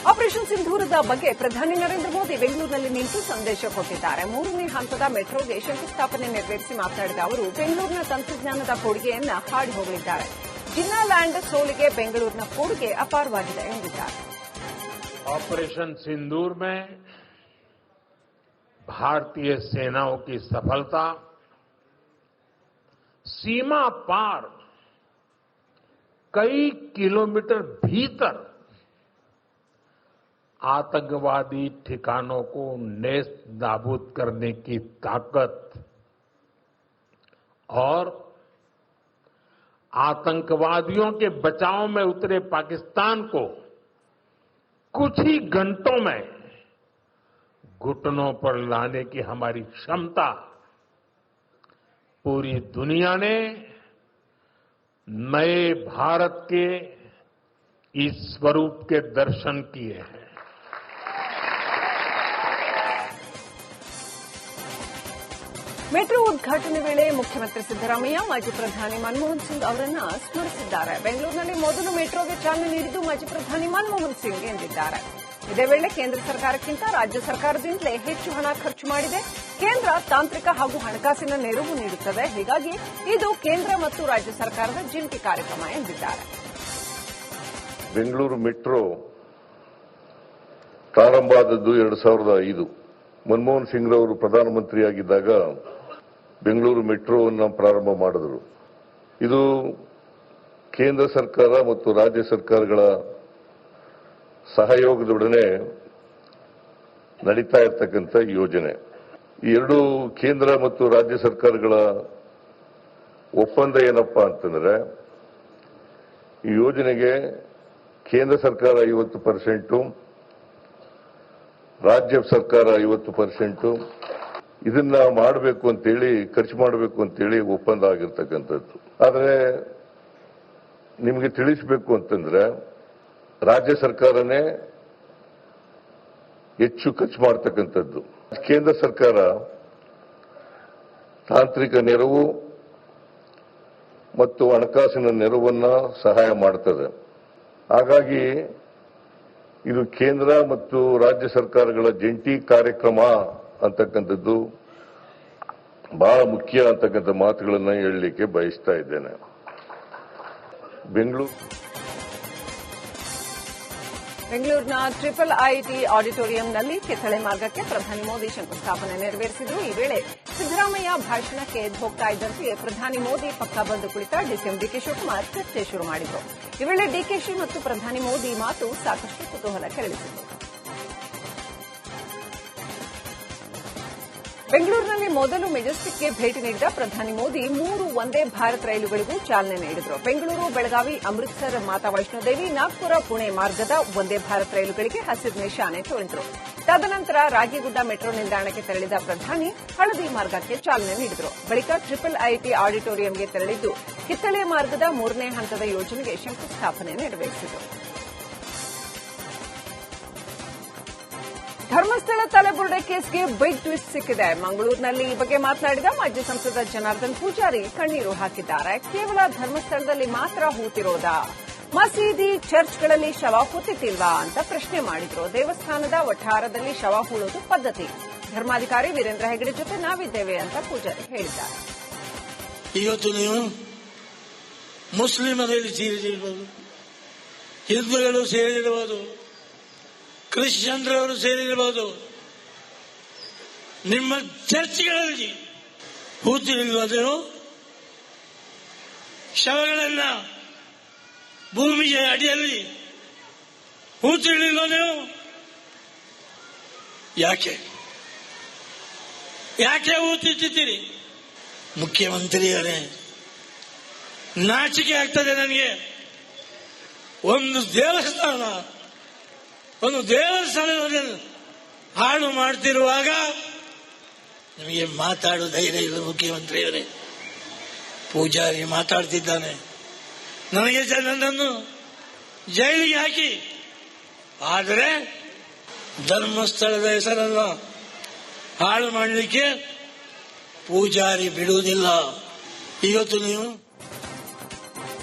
Operation ಸಿಂಧೂರದ ಬಗ್ಗೆ ಪ್ರಧಾನಿ ನರೇಂದ್ರ ಮೋದಿ ಬೆಂಗಳೂರಿನಲ್ಲಿ ನಿಂತು ಸಂದೇಶ ಕೊಟ್ಟಿದ್ದಾರೆ. 3ನೇ ಹಂತದ ಮೆಟ್ರೋಗೆ ಶಂಕುಸ್ಥಾಪನೆ ನೆರವೇರಿಸಿ ಮಾತನಾಡಿದ ಅವರು ಬೆಂಗಳೂರಿನ ತಂತ್ರಜ್ಞಾನದ ಕೊಡುಗೆಯನ್ನು ಹಾಡಿ ಹೋಗಲಿದ್ದಾರೆ. ಜಿನ್ನಾ ಲ್ಯಾಂಡ್ ಸೋಲಿಗೆ ಬೆಂಗಳೂರಿನ ಕೊಡುಗೆ ಅಪಾರವಾಗಿದೆ ಎಂದಿದ್ದಾರೆ. ऑपरेशन सिंदूर में भारतीय सेनाओं की सफलता सीमा पार कई किलोमीटर भीतर आतंकवादी ठिकानों को नेस्त नाबूद करने की ताकत और आतंकवादियों के बचाव में उतरे पाकिस्तान को कुछ ही घंटों में घुटनों पर लाने की हमारी क्षमता पूरी दुनिया ने नए भारत के इस स्वरूप के दर्शन किए हैं. ಮೆಟ್ರೋ ಉದ್ಘಾಟನೆ ವೇಳೆ ಮುಖ್ಯಮಂತ್ರಿ ಸಿದ್ದರಾಮಯ್ಯ ಮಾಜಿ ಪ್ರಧಾನಿ ಮನಮೋಹನ್ ಸಿಂಗ್ ಅವರನ್ನು ಸ್ಮರಿಸಿದ್ದಾರೆ. ಬೆಂಗಳೂರಿನಲ್ಲಿ ಮೊದಲು ಮೆಟ್ರೋಗೆ ಚಾಲನೆ ನೀಡಿದ್ದು ಮಾಜಿ ಪ್ರಧಾನಿ ಮನಮೋಹನ್ ಸಿಂಗ್ ಎಂದಿದ್ದಾರೆ. ಇದೇ ವೇಳೆ ಕೇಂದ್ರ ಸರ್ಕಾರಕ್ಕಿಂತ ರಾಜ್ಯ ಸರ್ಕಾರದಿಂದಲೇ ಹೆಚ್ಚು ಹಣ ಖರ್ಚು ಮಾಡಿದೆ. ಕೇಂದ್ರ ತಾಂತ್ರಿಕ ಹಾಗೂ ಹಣಕಾಸಿನ ನೆರವು ನೀಡುತ್ತದೆ. ಹೀಗಾಗಿ ಇದು ಕೇಂದ್ರ ಮತ್ತು ರಾಜ್ಯ ಸರ್ಕಾರದ ಜಂಟಿ ಕಾರ್ಯಕ್ರಮ ಎಂದಿದ್ದಾರೆ. ಬೆಂಗಳೂರು ಮೆಟ್ರೋ ಪ್ರಾರಂಭ ಆದದ್ದು 2005. ಮನಮೋಹನ್ ಸಿಂಗ್ ಅವರು ಪ್ರಧಾನಮಂತ್ರಿಯಾಗಿದ್ದಾಗ ಬೆಂಗಳೂರು ಮೆಟ್ರೋವನ್ನು ಪ್ರಾರಂಭ ಮಾಡಿದರು. ಇದು ಕೇಂದ್ರ ಸರ್ಕಾರ ಮತ್ತು ರಾಜ್ಯ ಸರ್ಕಾರಗಳ ಸಹಯೋಗದೊಡನೆ ನಡೀತಾ ಇರತಕ್ಕಂಥ ಯೋಜನೆ. ಈ ಎರಡು ಕೇಂದ್ರ ಮತ್ತು ರಾಜ್ಯ ಸರ್ಕಾರಗಳ ಒಪ್ಪಂದ ಏನಪ್ಪಾ ಅಂತಂದ್ರೆ, ಈ ಯೋಜನೆಗೆ ಕೇಂದ್ರ ಸರ್ಕಾರ 50%, ರಾಜ್ಯ ಸರ್ಕಾರ 50%, ಇದನ್ನ ಮಾಡಬೇಕು ಅಂತೇಳಿ, ಖರ್ಚು ಮಾಡಬೇಕು ಅಂತೇಳಿ ಒಪ್ಪಂದ ಆಗಿರ್ತಕ್ಕಂಥದ್ದು. ಆದರೆ ನಿಮಗೆ ತಿಳಿಸಬೇಕು ಅಂತಂದ್ರೆ, ರಾಜ್ಯ ಸರ್ಕಾರನೇ ಹೆಚ್ಚು ಖರ್ಚು ಮಾಡತಕ್ಕಂಥದ್ದು. ಕೇಂದ್ರ ಸರ್ಕಾರ ತಾಂತ್ರಿಕ ನೆರವು ಮತ್ತು ಹಣಕಾಸಿನ ನೆರವನ್ನ ಸಹಾಯ ಮಾಡ್ತದೆ. ಹಾಗಾಗಿ ಇದು ಕೇಂದ್ರ ಮತ್ತು ರಾಜ್ಯ ಸರ್ಕಾರಗಳ ಜಂಟಿ ಕಾರ್ಯಕ್ರಮ ಅಂತಕ್ಕಂಥದ್ದು ಬಹಳ ಮುಖ್ಯ ಅಂತಕ್ಕಂಥ ಮಾತುಗಳನ್ನು ಹೇಳಲಿಕ್ಕೆ ಬಯಸ್ತಾ ಇದ್ದೇನೆ. ಬೆಂಗಳೂರಿನ ಟ್ರಿಪಲ್ ಐಟಿ ಆಡಿಟೋರಿಯಂನಲ್ಲಿ ಕಿತ್ತಳೆ ಮಾರ್ಗಕ್ಕೆ ಪ್ರಧಾನಿ ಮೋದಿ ಶಂಕುಸ್ಥಾಪನೆ ನೆರವೇರಿಸಿದರು. ಈ ವೇಳೆ ಸಿದ್ದರಾಮಯ್ಯ ಭಾಷಣಕ್ಕೆ ಎದ್ದು ಹೋಗ್ತಾ ಇದ್ದಂತೆಯೇ ಪ್ರಧಾನಿ ಮೋದಿ ಪಕ್ಕ ಬಂದು ಕುಳಿತ ಡಿಸಿಎಂ ಡಿಕೆ ಶಿವಕುಮಾರ್ ಚರ್ಚೆ ಶುರು ಮಾಡಿದರು. ಈ ವೇಳೆ ಡಿಕೆಶಿ ಮತ್ತು ಪ್ರಧಾನಿ ಮೋದಿ ಮಾತು ಸಾಕಷ್ಟು ಕುತೂಹಲ ಕೆರಳಿಸಿತು. ಬೆಂಗಳೂರಿನಲ್ಲಿ ಮೊದಲು ಮೆಜೆಸ್ಟಿಕ್ಗೆ ಭೇಟಿ ನೀಡಿದ ಪ್ರಧಾನಿ ಮೋದಿ 3 ವಂದೇ ಭಾರತ್ ರೈಲುಗಳಿಗೂ ಚಾಲನೆ ನೀಡಿದರು. ಬೆಂಗಳೂರು, ಬೆಳಗಾವಿ, ಅಮೃತಸರ್, ಮಾತಾ ವೈಷ್ಣೋದೇವಿ, ನಾಗ್ಪುರ, ಪುಣೆ ಮಾರ್ಗದ ವಂದೇ ಭಾರತ್ ರೈಲುಗಳಿಗೆ ಹಸಿರು ನಿಶಾನೆ ತೋರಿದರು. ತದನಂತರ ರಾಗಿಗುಡ್ಡ ಮೆಟ್ರೋ ನಿಲ್ದಾಣಕ್ಕೆ ತೆರಳಿದ ಪ್ರಧಾನಿ ಹಳದಿ ಮಾರ್ಗಕ್ಕೆ ಚಾಲನೆ ನೀಡಿದರು. ಬಳಿಕ ಟ್ರಿಪಲ್ ಐಟಿ ಆಡಿಟೋರಿಯಂಗೆ ತೆರಳಿದ್ದು ಕಿತ್ತಳೆ ಮಾರ್ಗದ 3ನೇ ಹಂತದ ಯೋಜನೆಗೆ ಶಂಕುಸ್ಥಾಪನೆ ನೆರವೇರಿಸಿದರು. ಧರ್ಮಸ್ಥಳ ತಲೆಬುರುಡೆ ಕೇಸ್ಗೆ ಬಿಗ್ ಟ್ವಿಸ್ಟ್ ಸಿಕ್ಕಿದೆ. ಮಂಗಳೂರಿನಲ್ಲಿ ಈ ಬಗ್ಗೆ ಮಾತನಾಡಿದ ಮಾಜಿ ಸಂಸದ ಜನಾರ್ದನ್ ಪೂಜಾರಿ ಕಣ್ಣೀರು ಹಾಕಿದ್ದಾರೆ. ಕೇವಲ ಧರ್ಮಸ್ಥಳದಲ್ಲಿ ಮಾತ್ರ ಹೂತಿರೋದಾ? ಮಸೀದಿ, ಚರ್ಚ್ಗಳಲ್ಲಿ ಶವ ಹೂತಿತ್ತಿಲ್ವಾ ಅಂತ ಪ್ರಶ್ನೆ ಮಾಡಿದ್ರು. ದೇವಸ್ಥಾನದ ವಠಾರದಲ್ಲಿ ಶವ ಹೂಳೋದು ಪದ್ಧತಿ. ಧರ್ಮಾಧಿಕಾರಿ ವೀರೇಂದ್ರ ಹೆಗಡೆ ಜೊತೆ ನಾವಿದ್ದೇವೆ ಅಂತ ಪೂಜಾರಿ ಹೇಳಿದ್ದಾರೆ. ಇವತ್ತು ನೀವು ಮುಸ್ಲಿಮರಲ್ಲಿ ಸೇರಿರಬಹುದು, ಹಿಂದೂಗಳು ಸೇರಿರಬಹುದು, ಕ್ರಿಶ್ಚಿಯನ್ರವರು ಸೇರಿರಬಹುದು, ನಿಮ್ಮ ಚರ್ಚ್ಗಳಲ್ಲಿ ಹೂತಿರಲಿಲ್ವ? ನೀವು ಶವಗಳನ್ನ ಭೂಮಿಯ ಅಡಿಯಲ್ಲಿ ಹೂತಿರಲಿಲ್ವ? ನೀವು ಯಾಕೆ ಹೂತಿರ್ತೀರಿ? ಮುಖ್ಯಮಂತ್ರಿಯವರೇ, ನಾಚಿಕೆ ಆಗ್ತದೆ ನನಗೆ. ಒಂದು ದೇವಸ್ಥಾನದಲ್ಲಿ ಹಾಳು ಮಾಡ್ತಿರುವಾಗ ನಿಮಗೆ ಮಾತಾಡುವ ಧೈರ್ಯ ಇಲ್ಲ. ಮುಖ್ಯಮಂತ್ರಿಯವರೇ, ಪೂಜಾರಿ ಮಾತಾಡ್ತಿದ್ದಾನೆ, ನನ್ನನ್ನು ಜೈಲಿಗೆ ಹಾಕಿ, ಆದರೆ ಧರ್ಮಸ್ಥಳದ ಹೆಸರನ್ನು ಹಾಳು ಮಾಡಲಿಕ್ಕೆ ಪೂಜಾರಿ ಬಿಡುವುದಿಲ್ಲ. ಇವತ್ತು ನೀವು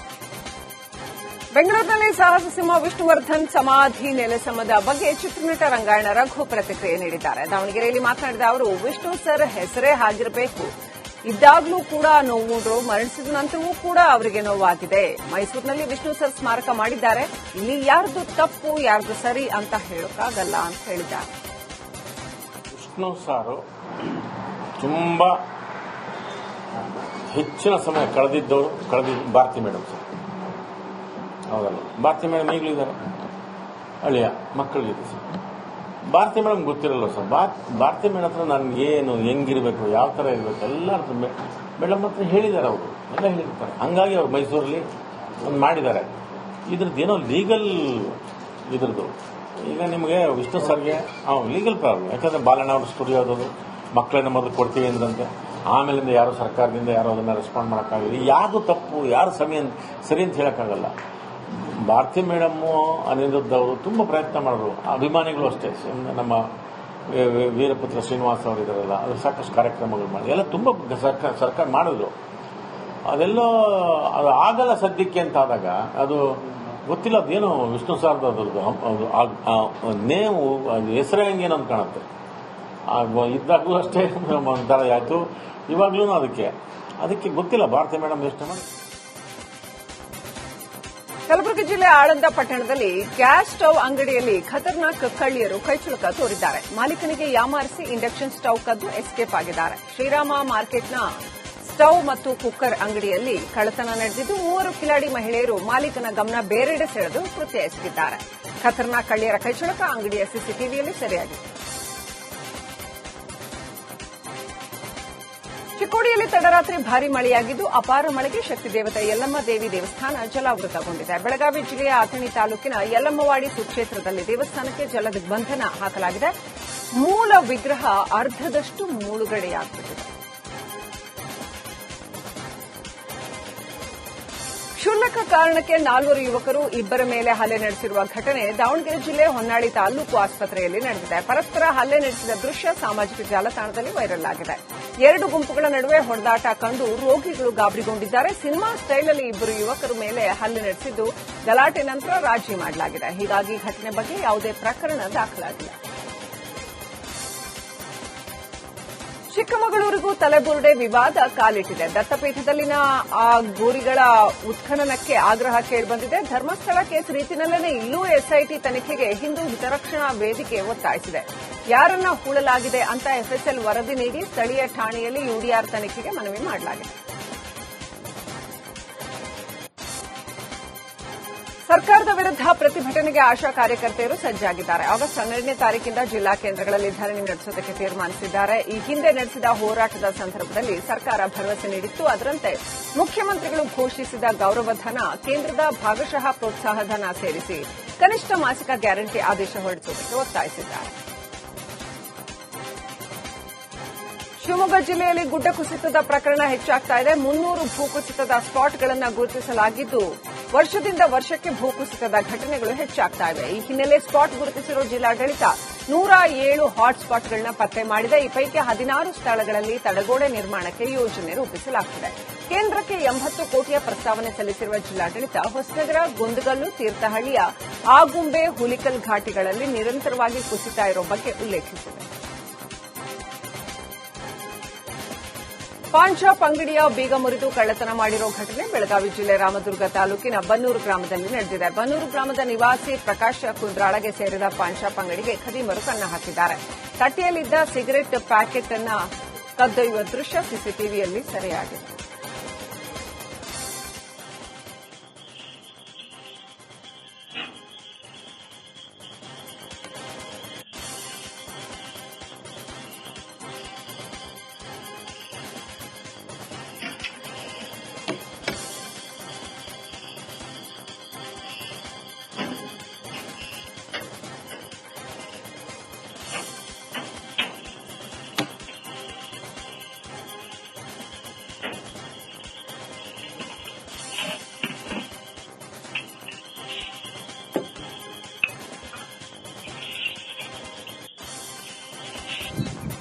ಬೆಂಗಳೂರಿನಲ್ಲಿ ಸಾಹಸ ಸಿಂಹ ವಿಷ್ಣುವರ್ಧನ್ ಸಮಾಧಿ ನೆಲಸಮದ ಬಗ್ಗೆ ಚಿತ್ರನಟ ರಂಗಾಯಣ ರಘು ಪ್ರತಿಕ್ರಿಯೆ ನೀಡಿದ್ದಾರೆ. ದಾವಣಗೆರೆಯಲ್ಲಿ ಮಾತನಾಡಿದ ಅವರು, ವಿಷ್ಣು ಸರ್ ಹೆಸರೇ ಹಾಗಿರಬೇಕು, ಇದ್ದಾಗಲೂ ಕೂಡ ನೋವು, ಮರಣಿಸಿದ ನಂತರವೂ ಕೂಡ ಅವರಿಗೆ ನೋವಾಗಿದೆ. ಮೈಸೂರಿನಲ್ಲಿ ವಿಷ್ಣು ಸರ್ ಸ್ಮಾರಕ ಮಾಡಿದ್ದಾರೆ, ಇಲ್ಲಿ ಯಾರ್ದು ತಪ್ಪು ಯಾರ್ದು ಸರಿ ಅಂತ ಹೇಳೋಕ್ಕಾಗಲ್ಲ ಅಂತ ಹೇಳಿದ್ದಾರೆ. ವಿಷ್ಣು ಸಾರು ತುಂಬಾ ಹೆಚ್ಚಿನ ಸಮಯ ಕಳೆದಿದ್ದು ಭಾರತಿ ಮೇಡಮ್ ಸರ್, ಹೌದಲ್ಲ? ಭಾರತಿ ಮೇಡಮ್ ಈಗಲೂ ಇದ್ದಾರೆ, ಅಳಿಯ ಮಕ್ಕಳಿಗಿದೆ ಸರ್. ಭಾರತಿ ಮೇಡಮ್ ಗೊತ್ತಿರಲ್ಲ ಸರ್. ಭಾರತಿ ಮೇಡಮ್ ಹತ್ರ ನನ್ಗೆ ಏನು ಹೆಂಗಿರ್ಬೇಕು, ಯಾವ ಥರ ಇರಬೇಕು ಎಲ್ಲ ಮೇಡಮ್ ಹತ್ರ ಹೇಳಿದ್ದಾರೆ, ಅವರು ಎಲ್ಲ ಹೇಳಿರ್ತಾರೆ. ಹಂಗಾಗಿ ಅವ್ರು ಮೈಸೂರಲ್ಲಿ ಒಂದು ಮಾಡಿದ್ದಾರೆ. ಇದ್ರದ್ದೇನೋ ಲೀಗಲ್ ಇದ್ರದ್ದು ಈಗ ನಿಮಗೆ ವಿಷ್ಣು ಸರ್ಗೆ ಲೀಗಲ್ ಪ್ರಾಬ್ಲಮ್. ಯಾಕಂದರೆ ಬಾಲಣ್ಣ ಅವ್ರ ಸ್ಟುಡಿಯೋದು ಮಕ್ಕಳನ್ನ ಮೊದಲು ಕೊಡ್ತೀವಿ ಅಂದ್ರಂತೆ, ಆಮೇಲಿಂದ ಯಾರು ಸರ್ಕಾರದಿಂದ ಯಾರು ಅದನ್ನು ರೆಸ್ಪಾಂಡ್ ಮಾಡೋಕ್ಕಾಗಲ್ಲ. ಯಾರು ತಪ್ಪು ಯಾರು ಸರಿ ಅಂತ ಹೇಳೋಕ್ಕಾಗಲ್ಲ. ಭಾರತಿ ಮೇಡಮ್ಮು ಅನಿರುದ್ಧ ಅವರು ತುಂಬ ಪ್ರಯತ್ನ ಮಾಡಿದ್ರು, ಅಭಿಮಾನಿಗಳು ಅಷ್ಟೇ. ನಮ್ಮ ವೀರಪುತ್ರ ಶ್ರೀನಿವಾಸ್ ಅವರು ಇದ್ದಾರಲ್ಲ, ಅದು ಸಾಕಷ್ಟು ಕಾರ್ಯಕ್ರಮಗಳು ಮಾಡಿ ಎಲ್ಲ ತುಂಬ ಸರ್ಕಾರ ಮಾಡಿದ್ರು. ಅದೆಲ್ಲೋ ಅದು ಆಗಲ್ಲ ಸದ್ಯಕ್ಕೆ ಅಂತ ಆದಾಗ ಅದು ಗೊತ್ತಿಲ್ಲ, ಅದೇನು ವಿಷ್ಣು ಸಾರ್ದು ಅದ್ರದ್ದು ನೇವು ಹೆಸರೇ ಹಂಗೇನು ಅಂತ ಕಾಣುತ್ತೆ. ಇದ್ದಾಗಲೂ ಅಷ್ಟೇ ಒಂಥರ ಆಯಿತು, ಇವಾಗ್ಲೂ ಅದಕ್ಕೆ ಗೊತ್ತಿಲ್ಲ ಭಾರತಿ ಮೇಡಮ್ ಎಷ್ಟು ಮಾಡಿ. ಕಲಬುರಗಿ ಜಿಲ್ಲೆ ಆಳಂದ ಪಟ್ಟಣದಲ್ಲಿ ಗ್ಯಾಸ್ ಸ್ಟವ್ ಅಂಗಡಿಯಲ್ಲಿ ಖತರ್ನಾಕ್ ಕಳ್ಳಿಯರು ಕೈಚುಳಕ ತೋರಿದ್ದಾರೆ. ಮಾಲೀಕನಿಗೆ ಯಾಮಾರಿಸಿ ಇಂಡಕ್ಷನ್ ಸ್ಟವ್ ಕದ್ದು ಎಸ್ಕೇಪ್ ಆಗಿದ್ದಾರೆ. ಶ್ರೀರಾಮ ಮಾರ್ಕೆಟ್ನ ಸ್ಟವ್ ಮತ್ತು ಕುಕ್ಕರ್ ಅಂಗಡಿಯಲ್ಲಿ ಕಳ್ಳತನ ನಡೆದಿದ್ದು 3 ಕಿಲಾಡಿ ಮಹಿಳೆಯರು ಮಾಲೀಕನ ಗಮನ ಬೇರೆಡೆ ಸೆಳೆದು ಕೃತ್ಯ ಎಸಗಿದ್ದಾರೆ. ಖತರ್ನಾಕ್ ಕಳ್ಳಿಯರ ಕೈಚುಳಕ ಅಂಗಡಿಯ ಸಿಸಿಟಿವಿಯಲ್ಲಿ ಸೆರೆಯಾಗಿದೆ. ಚಿಕ್ಕೋಡಿಯಲ್ಲಿ ತಡರಾತ್ರಿ ಭಾರೀ ಮಳೆಯಾಗಿದ್ದು ಅಪಾರ ಮಳೆಗೆ ಶಕ್ತಿ ದೇವತೆ ಯಲ್ಲಮ್ಮ ದೇವಿ ದೇವಸ್ಥಾನ ಜಲಾವೃತಗೊಂಡಿದೆ. ಬೆಳಗಾವಿ ಜಿಲ್ಲೆಯ ಅಥಣಿ ತಾಲೂಕಿನ ಯಲ್ಲಮ್ಮವಾಡಿ ಸುಕ್ಷೇತ್ರದಲ್ಲಿ ದೇವಸ್ಥಾನಕ್ಕೆ ಜಲ ದಿಗ್ಬಂಧನ ಹಾಕಲಾಗಿದೆ. ಮೂಲ ವಿಗ್ರಹ ಅರ್ಧದಷ್ಟು ಮುಳುಗಡೆಯಾಗುತ್ತಿದೆ. ಕ್ಷುಲ್ಲಕ ಕಾರಣಕ್ಕೆ 4 ಯುವಕರು ಇಬ್ಬರ ಮೇಲೆ ಹಲ್ಲೆ ನಡೆಸಿರುವ ಘಟನೆ ದಾವಣಗೆರೆ ಜಿಲ್ಲೆ ಹೊನ್ನಾಳಿ ತಾಲೂಕು ಆಸ್ಪತ್ರೆಯಲ್ಲಿ ನಡೆದಿದೆ. ಪರಸ್ಪರ ಹಲ್ಲೆ ನಡೆಸಿದ ದೃಶ್ಯ ಸಾಮಾಜಿಕ ಜಾಲತಾಣದಲ್ಲಿ ವೈರಲ್ ಆಗಿದೆ. 2 ಗುಂಪುಗಳ ನಡುವೆ ಹೊಡೆದಾಟ ಕಂಡು ರೋಗಿಗಳು ಗಾಬರಿಗೊಂಡಿದ್ದಾರೆ. ಸಿನಿಮಾ ಸ್ಟೈಲ್ನಲ್ಲಿ ಇಬ್ಬರು ಯುವಕರ ಮೇಲೆ ಹಲ್ಲೆ ನಡೆಸಿದ್ದು ಗಲಾಟೆ ನಂತರ ರಾಜಿ ಮಾಡಲಾಗಿದೆ. ಹೀಗಾಗಿ ಘಟನೆ ಬಗ್ಗೆ ಯಾವುದೇ ಪ್ರಕರಣ ದಾಖಲಾಗಿಲ್ಲ. ಚಿಕ್ಕಮಗಳೂರಿಗೂ ತಲೆಬುರುಡೆ ವಿವಾದ ಕಾಲಿಟ್ಟಿದೆ. ದತ್ತಪೀಠದಲ್ಲಿನ ಆ ಗೋರಿಗಳ ಉತ್ಖನನಕ್ಕೆ ಆಗ್ರಹ ಕೇಳಿಬಂದಿದೆ. ಧರ್ಮಸ್ಥಳ ಕೇಸ್ ರೀತಿಯಲ್ಲೇ ಇಲ್ಲೂ ಎಸ್ಐಟಿ ತನಿಖೆಗೆ ಹಿಂದೂ ಹಿತರಕ್ಷಣಾ ವೇದಿಕೆ ಒತ್ತಾಯಿಸಿದೆ. ಯಾರನ್ನ ಹೂಳಲಾಗಿದೆ ಅಂತ ಎಫ್ಎಸ್ಎಲ್ ವರದಿ ನೀಡಿ ಸ್ಥಳೀಯ ಠಾಣೆಯಲ್ಲಿ ಯುಡಿಆರ್ ತನಿಖೆಗೆ ಮನವಿ ಮಾಡಲಾಗಿದೆ. ಸರ್ಕಾರದ ವಿರುದ್ಧ ಪ್ರತಿಭಟನೆಗೆ ಆಶಾ ಕಾರ್ಯಕರ್ತೆಯರು ಸಜ್ಜಾಗಿದ್ದಾರೆ. ಆಗಸ್ಟ್ 12ನೇ ತಾರೀಕಿಂದ ಜಿಲ್ಲಾ ಕೇಂದ್ರಗಳಲ್ಲಿ ಧರಣಿ ನಡೆಸುವುದಕ್ಕೆ ತೀರ್ಮಾನಿಸಿದ್ದಾರೆ. ಈ ಹಿಂದೆ ನಡೆಸಿದ ಹೋರಾಟದ ಸಂದರ್ಭದಲ್ಲಿ ಸರ್ಕಾರ ಭರವಸೆ ನೀಡಿತ್ತು. ಅದರಂತೆ ಮುಖ್ಯಮಂತ್ರಿಗಳು ಘೋಷಿಸಿದ ಗೌರವಧನ, ಕೇಂದ್ರದ ಭಾಗಶಃ ಪ್ರೋತ್ಸಾಹಧನ ಸೇರಿಸಿ ಕನಿಷ್ಠ ಮಾಸಿಕ ಗ್ಯಾರಂಟಿ ಆದೇಶ ಹೊರಡಿಸುವುದಕ್ಕೆ ಒತ್ತಾಯಿಸಿದ್ದಾರೆ. ಶಿವಮೊಗ್ಗ ಜಿಲ್ಲೆಯಲ್ಲಿ ಗುಡ್ಡ ಕುಸಿತದ ಪ್ರಕರಣ ಹೆಚ್ಚಾಗ್ತಾ ಇದೆ. 300 ಭೂಕುಸಿತದ ಸ್ಪಾಟ್ಗಳನ್ನು ಗುರುತಿಸಲಾಗಿದ್ದು ವರ್ಷದಿಂದ ವರ್ಷಕ್ಕೆ ಭೂಕುಸಿತದ ಘಟನೆಗಳು ಹೆಚ್ಚಾಗ್ತಾ ಇವೆ. ಈ ಹಿನ್ನೆಲೆ ಸ್ಪಾಟ್ ಗುರುತಿಸಿರುವ ಜಿಲ್ಲಾಡಳಿತ 107 ಹಾಟ್ಸ್ಪಾಟ್ಗಳನ್ನು ಪತ್ತೆ ಮಾಡಿದೆ. ಈ ಪೈಕಿ 16 ಸ್ಥಳಗಳಲ್ಲಿ ತಡೆಗೋಡೆ ನಿರ್ಮಾಣಕ್ಕೆ ಯೋಜನೆ ರೂಪಿಸಲಾಗುತ್ತಿದೆ. ಕೇಂದ್ರಕ್ಕೆ 80 ಕೋಟಿಯ ಪ್ರಸ್ತಾವನೆ ಸಲ್ಲಿಸಿರುವ ಜಿಲ್ಲಾಡಳಿತ ಹೊಸನಗರ, ಗುಂದಗಲ್ಲು, ತೀರ್ಥಹಳ್ಳಿಯ ಆಗುಂಬೆ, ಹುಲಿಕಲ್ ಘಾಟಿಗಳಲ್ಲಿ ನಿರಂತರವಾಗಿ ಕುಸಿತ ಇರುವ ಬಗ್ಗೆ ಉಲ್ಲೇಖಿಸಿದೆ. ಪಾನ್ ಶಾಪ್ ಅಂಗಡಿಯ ಬೀಗ ಮುರಿದು ಕಳ್ಳತನ ಮಾಡಿರೋ ಘಟನೆ ಬೆಳಗಾವಿ ಜಿಲ್ಲೆ ರಾಮದುರ್ಗ ತಾಲೂಕಿನ ಬನ್ನೂರು ಗ್ರಾಮದಲ್ಲಿ ನಡೆದಿದೆ. ಬನ್ನೂರು ಗ್ರಾಮದ ನಿವಾಸಿ ಪ್ರಕಾಶ್ ಕುಂದ್ರಾಳಗೆ ಸೇರಿದ ಪಾನ್ ಶಾಪ್ ಅಂಗಡಿಗೆ ಖದೀಮರು ಕನ್ನ ಹಾಕಿದ್ದಾರೆ. ತಟ್ಟೆಯಲ್ಲಿದ್ದ ಸಿಗರೆಟ್ ಪ್ಯಾಕೆಟ್ ಅನ್ನು ಕದ್ದೊಯ್ಯುವ ದೃಶ್ಯ ಸಿಸಿಟಿವಿಯಲ್ಲಿ ಸೆರೆಯಾಗಿದೆ.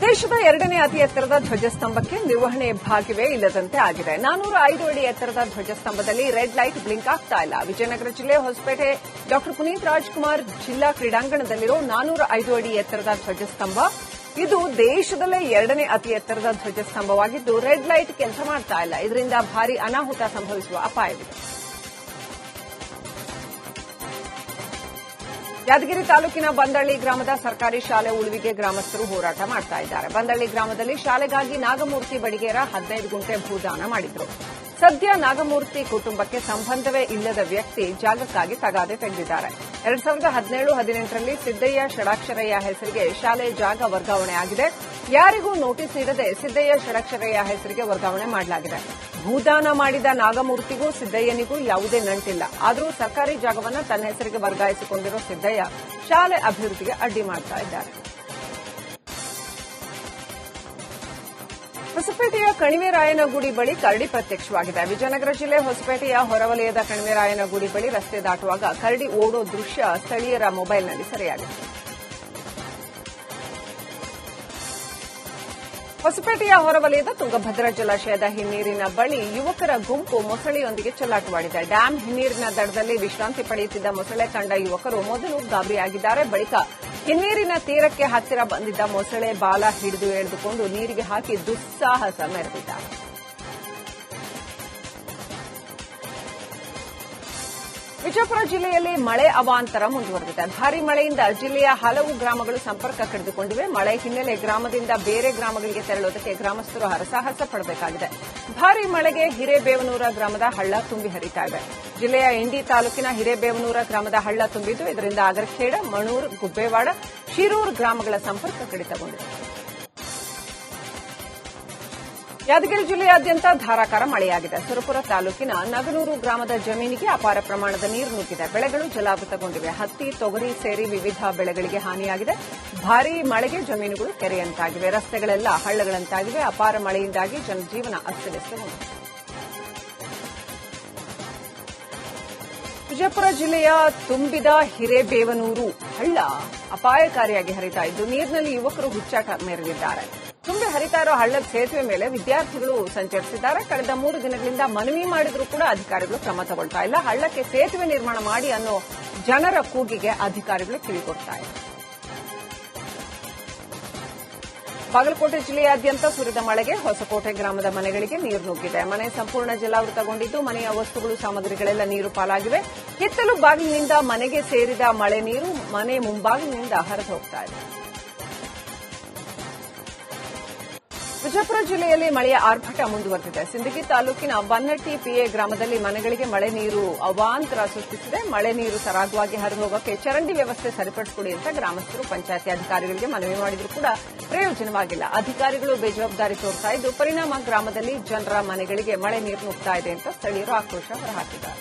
ದೇಶದ ಎರಡನೇ ಅತಿ ಎತ್ತರದ ಧ್ವಜಸ್ತಂಭಕ್ಕೆ ನಿರ್ವಹಣೆ ಭಾಗ್ಯವೇ ಇಲ್ಲದಂತೆ ಆಗಿದೆ. 405 ಅಡಿ ಎತ್ತರದ ಧ್ವಜಸ್ತಂಭದಲ್ಲಿ ರೆಡ್ ಲೈಟ್ ಬ್ಲಿಂಕ್ ಆಗ್ತಾ ಇಲ್ಲ. ವಿಜಯನಗರ ಜಿಲ್ಲೆ ಹೊಸಪೇಟೆ ಡಾ ಪುನೀತ್ ರಾಜ್ಕುಮಾರ್ ಜಿಲ್ಲಾ ಕ್ರೀಡಾಂಗಣದಲ್ಲಿರೋ 405 ಅಡಿ ಎತ್ತರದ ಧ್ವಜಸ್ತಂಭ ಇದು ದೇಶದಲ್ಲೇ ಎರಡನೇ ಅತಿ ಎತ್ತರದ ಧ್ವಜಸ್ತಂಭವಾಗಿದ್ದು ರೆಡ್ ಲೈಟ್ ಕೆಲಸ ಮಾಡ್ತಾ ಇಲ್ಲ. ಇದರಿಂದ ಭಾರೀ ಅನಾಹುತ ಸಂಭವಿಸುವ ಅಪಾಯವಿದೆ. ಯಾದಗಿರಿ ತಾಲೂಕಿನ ಬಂದಳ್ಳಿ ಗ್ರಾಮದ ಸರ್ಕಾರಿ ಶಾಲೆ ಉಳಿವಿಗೆ ಗ್ರಾಮಸ್ಥರು ಹೋರಾಟ ಮಾಡ್ತಾ ಇದ್ದಾರೆ. ಬಂದಳ್ಳಿ ಗ್ರಾಮದಲ್ಲಿ ಶಾಲೆಗಾಗಿ ನಾಗಮೂರ್ತಿ ಬಡಿಗೇರ 15 ಗುಂಟೆ ಭೂದಾನ ಮಾಡಿದ್ರು. ಸದ್ಯ ನಾಗಮೂರ್ತಿ ಕುಟುಂಬಕ್ಕೆ ಸಂಬಂಧವೇ ಇಲ್ಲದ ವ್ಯಕ್ತಿ ಜಾಗಕ್ಕಾಗಿ ತಗಾದೆ ತೆಗೆದಿದ್ದಾರೆ. 2017-18ರಲ್ಲಿ ಸಿದ್ದಯ್ಯ ಷಡಾಕ್ಷರಯ್ಯ ಹೆಸರಿಗೆ ಶಾಲೆ ಜಾಗ ವರ್ಗಾವಣೆ ಆಗಿದೆ. ಯಾರಿಗೂ ನೋಟಿಸ್ ನೀಡದೆ ಸಿದ್ದಯ್ಯ ಷಡಾಕ್ಷರಯ್ಯ ಹೆಸರಿಗೆ ವರ್ಗಾವಣೆ ಮಾಡಲಾಗಿದೆ. ಭೂದಾನ ಮಾಡಿದ ನಾಗಮೂರ್ತಿಗೂ ಸಿದ್ದಯ್ಯನಿಗೂ ಯಾವುದೇ ನಂಟಿಲ್ಲ. ಆದರೂ ಸರ್ಕಾರಿ ಜಾಗವನ್ನು ತನ್ನ ಹೆಸರಿಗೆ ವರ್ಗಾಯಿಸಿಕೊಂಡಿರೋ ಸಿದ್ದಯ್ಯ ಶಾಲೆ ಅಭಿವೃದ್ಧಿಗೆ ಅಡ್ಡಿ ಮಾಡ್ತಾ ಇದ್ದಾರೆ. ಹೊಸಪೇಟೆಯ ಕಣಿವೆರಾಯನಗುಡಿ ಬಳಿ ಕರಡಿ ಪ್ರತ್ಯಕ್ಷವಾಗಿದೆ. ವಿಜಯನಗರ ಜಿಲ್ಲೆ ಹೊಸಪೇಟೆಯ ಹೊರವಲಯದ ಕಣಿವೆರಾಯನಗುಡಿ ಬಳಿ ರಸ್ತೆ ದಾಟುವಾಗ ಕರಡಿ ಓಡೋ ದೃಶ್ಯ ಸ್ಥಳೀಯರ ಮೊಬೈಲ್ನಲ್ಲಿ ಸೆರೆಯಾಗಿದೆ. ಹೊಸಪೇಟೆಯ ಹೊರವಲಯದ ತುಂಗಭದ್ರಾ ಜಲಾಶಯದ ಹಿನ್ನೀರಿನ ಬಳಿ ಯುವಕರ ಗುಂಪು ಮೊಸಳೆಯೊಂದಿಗೆ ಚೆಲ್ಲಾಟವಾಡಿದೆ. ಡ್ಯಾಂ ಹಿನ್ನೀರಿನ ದಡದಲ್ಲಿ ವಿಶ್ರಾಂತಿ ಪಡೆಯುತ್ತಿದ್ದ ಮೊಸಳೆ ಕಂಡ ಯುವಕರು ಮೊದಲು ಗಾಬರಿಯಾಗಿದ್ದಾರೆ. ಬಳಿಕ ಹಿನ್ನೀರಿನ ತೀರಕ್ಕೆ ಹತ್ತಿರ ಬಂದಿದ್ದ ಮೊಸಳೆ ಬಾಲ ಹಿಡಿದು ಎಳೆದುಕೊಂಡು ನೀರಿಗೆ ಹಾಕಿ ದುಸ್ಸಾಹಸ ಮೆರೆದಿದ್ದಾರೆ. ವಿಜಯಪುರ ಜಿಲ್ಲೆಯಲ್ಲಿ ಮಳೆ ಅವಾಂತರ ಮುಂದುವರೆದಿದೆ. ಭಾರೀ ಮಳೆಯಿಂದ ಜಿಲ್ಲೆಯ ಹಲವು ಗ್ರಾಮಗಳು ಸಂಪರ್ಕ ಕಡಿದುಕೊಂಡಿವೆ. ಮಳೆ ಹಿನ್ನೆಲೆ ಗ್ರಾಮದಿಂದ ಬೇರೆ ಗ್ರಾಮಗಳಿಗೆ ತೆರಳುವುದಕ್ಕೆ ಗ್ರಾಮಸ್ಥರು ಹರಸಾಹಸ ಪಡಬೇಕಾಗಿದೆ. ಭಾರೀ ಮಳೆಗೆ ಹಿರೇಬೇವನೂರ ಗ್ರಾಮದ ಹಳ್ಳ ತುಂಬಿ ಹರಿತಾ ಇದೆ. ಜಿಲ್ಲೆಯ ಇಂಡಿ ತಾಲೂಕಿನ ಹಿರೇಬೇವನೂರ ಗ್ರಾಮದ ಹಳ್ಳ ತುಂಬಿದ್ದು ಇದರಿಂದ ಅಗರಖೇಡ, ಮಣೂರ್, ಗುಬ್ಬೇವಾಡ, ಶಿರೂರ್ ಗ್ರಾಮಗಳ ಸಂಪರ್ಕ ಕಡಿತಗೊಂಡಿದೆ. ಯಾದಗಿರಿ ಜಿಲ್ಲೆಯಾದ್ಯಂತ ಧಾರಾಕಾರ ಮಳೆಯಾಗಿದೆ. ಸುರಪುರ ತಾಲೂಕಿನ ನಗನೂರು ಗ್ರಾಮದ ಜಮೀನಿಗೆ ಅಪಾರ ಪ್ರಮಾಣದ ನೀರು ನುಗ್ಗಿದೆ. ಬೆಳೆಗಳು ಜಲಾವೃತಗೊಂಡಿವೆ. ಹತ್ತಿ, ತೊಗರಿ ಸೇರಿ ವಿವಿಧ ಬೆಳೆಗಳಿಗೆ ಹಾನಿಯಾಗಿದೆ. ಭಾರೀ ಮಳೆಗೆ ಜಮೀನುಗಳು ಕೆರೆಯಂತಾಗಿವೆ. ರಸ್ತೆಗಳೆಲ್ಲ ಹಳ್ಳಗಳಂತಾಗಿವೆ. ಅಪಾರ ಮಳೆಯಿಂದಾಗಿ ಜನಜೀವನ ಅಸ್ತವ್ಯಸ್ತಗೊಂಡಿದೆ. ವಿಜಯಪುರ ಜಿಲ್ಲೆಯ ತುಂಬಿದ ಹಿರೇಬೇವನೂರು ಹಳ್ಳ ಅಪಾಯಕಾರಿಯಾಗಿ ಹರಿತಾ ಇದ್ದು ನೀರಿನಲ್ಲಿ ಯುವಕರು ಹುಚ್ಚಾಟ ಮೆರೆದಿದ್ದಾರೆ. ತುಂಬಿ ಹರಿತಾ ಇರೋ ಹಳ್ಳದ ಸೇತುವೆ ಮೇಲೆ ವಿದ್ಯಾರ್ಥಿಗಳು ಸಂಚರಿಸಿದ್ದಾರೆ. ಕಳೆದ 3 ದಿನಗಳಿಂದ ಮನವಿ ಮಾಡಿದರೂ ಕೂಡ ಅಧಿಕಾರಿಗಳು ಕ್ರಮ ತಗೊಳ್ತಾ ಇಲ್ಲ. ಹಳ್ಳಕ್ಕೆ ಸೇತುವೆ ನಿರ್ಮಾಣ ಮಾಡಿ ಅನ್ನೋ ಜನರ ಕೂಗಿಗೆ ಅಧಿಕಾರಿಗಳು ಕಿವಿಕೊಡ್ತಾ ಇಲ್ಲ. ಬಾಗಲಕೋಟೆ ಜಿಲ್ಲೆಯಾದ್ಯಂತ ಸುರಿದ ಮಳೆಗೆ ಹೊಸಕೋಟೆ ಗ್ರಾಮದ ಮನೆಗಳಿಗೆ ನೀರು ನುಗ್ಗಿದೆ. ಮನೆ ಸಂಪೂರ್ಣ ಜಲಾವೃತಗೊಂಡಿದ್ದು ಮನೆಯ ವಸ್ತುಗಳು, ಸಾಮಗ್ರಿಗಳೆಲ್ಲ ನೀರು ಪಾಲಾಗಿವೆ. ಹಿತ್ತಲು ಬಾಗಿಲಿನಿಂದ ಮನೆಗೆ ಸೇರಿದ ಮಳೆ ನೀರು ಮನೆ ಮುಂಬಾಗಿಲಿನಿಂದ ಹರಿದು ಹೋಗ್ತಾ ಇದೆ. ವಿಜಯಪುರ ಜಿಲ್ಲೆಯಲ್ಲಿ ಮಳೆಯ ಆರ್ಭಟ ಮುಂದುವರೆದಿದೆ. ಸಿಂದಗಿ ತಾಲೂಕಿನ ಬನ್ನಟ್ಟಿ ಪಿಎ ಗ್ರಾಮದಲ್ಲಿ ಮನೆಗಳಿಗೆ ಮಳೆ ನೀರು ಅವಾಂತರ ಸೃಷ್ಟಿಸಿದೆ. ಮಳೆ ನೀರು ಸರಾಗವಾಗಿ ಹರಿದು ಹೋಗೋಕೆ ಚರಂಡಿ ವ್ಯವಸ್ಥೆ ಸರಿಪಡಿಸಿಕೊಡಿ ಅಂತ ಗ್ರಾಮಸ್ಥರು ಪಂಚಾಯತಿ ಅಧಿಕಾರಿಗಳಿಗೆ ಮನವಿ ಮಾಡಿದರೂ ಕೂಡ ಪ್ರಯೋಜನವಾಗಿಲ್ಲ. ಅಧಿಕಾರಿಗಳು ಬೇಜವಾಬ್ದಾರಿ ತೋರ್ತಾ ಇದ್ದು ಪರಿಣಾಮ ಗ್ರಾಮದಲ್ಲಿ ಜನರ ಮನೆಗಳಿಗೆ ಮಳೆ ನೀರು ನುಗ್ತಾ ಇದೆ ಅಂತ ಸ್ಥಳೀಯರು ಆಕ್ರೋಶ ಹೊರಹಾಕಿದ್ದಾರೆ.